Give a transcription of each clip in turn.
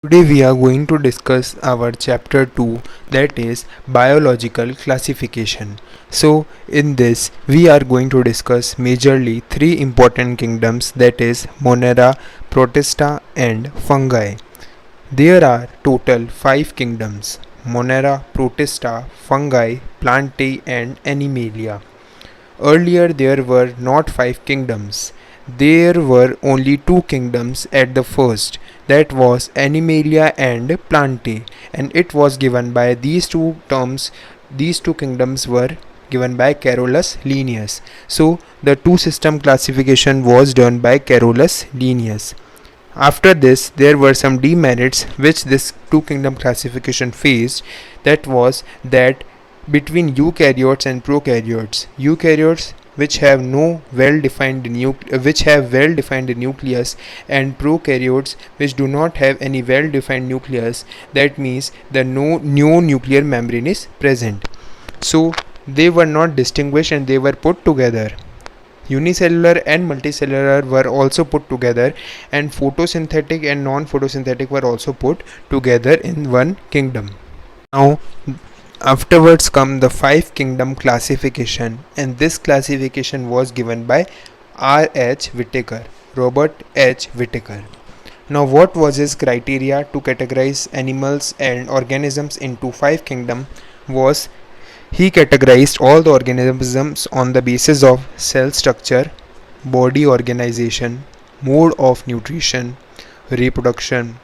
Today we are going to discuss our chapter 2, that is biological classification. So in this we are going to discuss majorly three important kingdoms, that is Monera, Protista and fungi. There are total 5 kingdoms: Monera, Protista, fungi, Plantae and Animalia. Earlier there were not 5 kingdoms. There were only 2 kingdoms at the first, that was Animalia and Plantae, and it was given by these two terms. These 2 kingdoms were given by Carolus Linnaeus. So the two system classification was done by Carolus Linnaeus. After this, there were some demerits which this 2 kingdom classification faced. That was that between eukaryotes and prokaryotes, eukaryotes which have well-defined nucleus, and prokaryotes which do not have any well-defined nucleus, that means the no nuclear membrane is present. So they were not distinguished and they were put together. Unicellular and multicellular were also put together, and photosynthetic and non-photosynthetic were also put together in one kingdom. Now afterwards come the 5 kingdom classification, and this classification was given by R.H. Whittaker, Robert H. Whittaker. Now what was his criteria to categorize animals and organisms into 5 kingdom was he categorized all the organisms on the basis of cell structure, body organization, mode of nutrition, reproduction,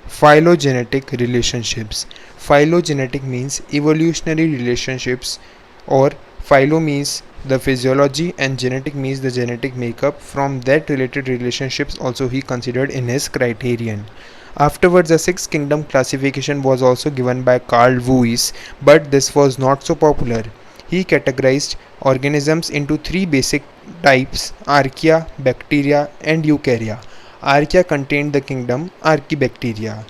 phylogenetic relationships. Phylogenetic means evolutionary relationships, or phylo means the physiology and genetic means the genetic makeup. From that related relationships also he considered in his criterion. Afterwards, the 6 kingdom classification was also given by Carl Vuis, but this was not so popular. He categorized organisms into 3 basic types: archaea, bacteria and eukarya. Archaea contained the kingdom Archaebacteria.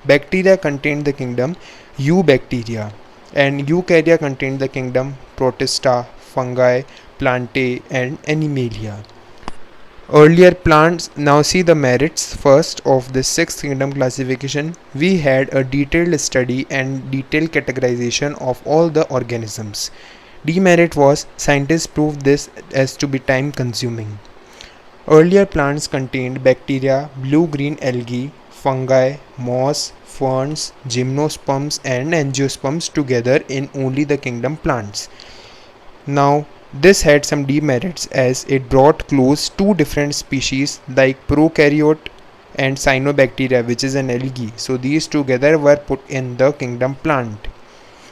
Bacteria contained the kingdom Eubacteria, and eukarya contained the kingdom Protista, fungi, Plantae and Animalia. Earlier plants. Now see the merits first of this 6 kingdom classification. We had a detailed study and detailed categorization of all the organisms. Demerit was scientists proved this as to be time consuming. Earlier plants contained bacteria, blue-green algae, fungi, moss, ferns, gymnosperms and angiosperms together in only the kingdom plants. Now this had some demerits as it brought close 2 different species like prokaryote and cyanobacteria, which is an algae. So these together were put in the kingdom plant,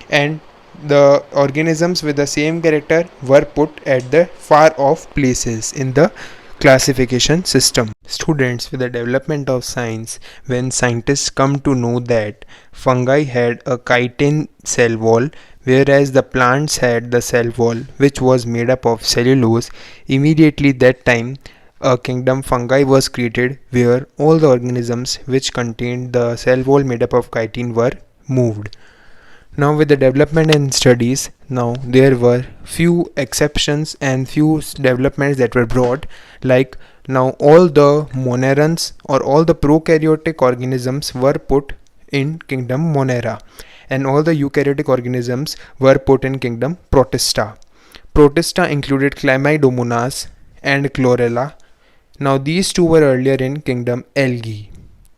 and the organisms with the same character were put at the far off places in the classification system. Students, with the development of science, when scientists come to know that fungi had a chitin cell wall, whereas the plants had the cell wall which was made up of cellulose, immediately that time a kingdom fungi was created where all the organisms which contained the cell wall made up of chitin were moved. Now with the development and studies, now there were few exceptions and few developments that were brought, like now all the monerans or all the prokaryotic organisms were put in kingdom Monera, and all the eukaryotic organisms were put in kingdom Protista. Protista included Chlamydomonas and Chlorella. Now these two were earlier in kingdom Algae.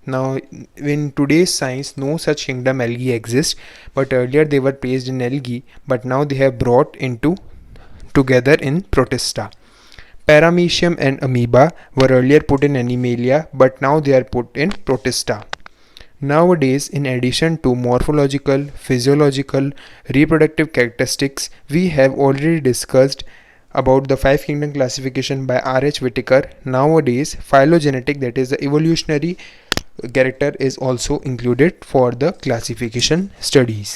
Now in today's science no such kingdom algae exists, but earlier they were placed in algae, but now they have brought into together in Protista. Paramecium and amoeba were earlier put in Animalia, but now they are put in Protista. Nowadays, in addition to morphological, physiological, reproductive characteristics, we have already discussed about the 5 kingdom classification by R.H. Whittaker. Nowadays, phylogenetic, that is the evolutionary character, is also included for the classification studies.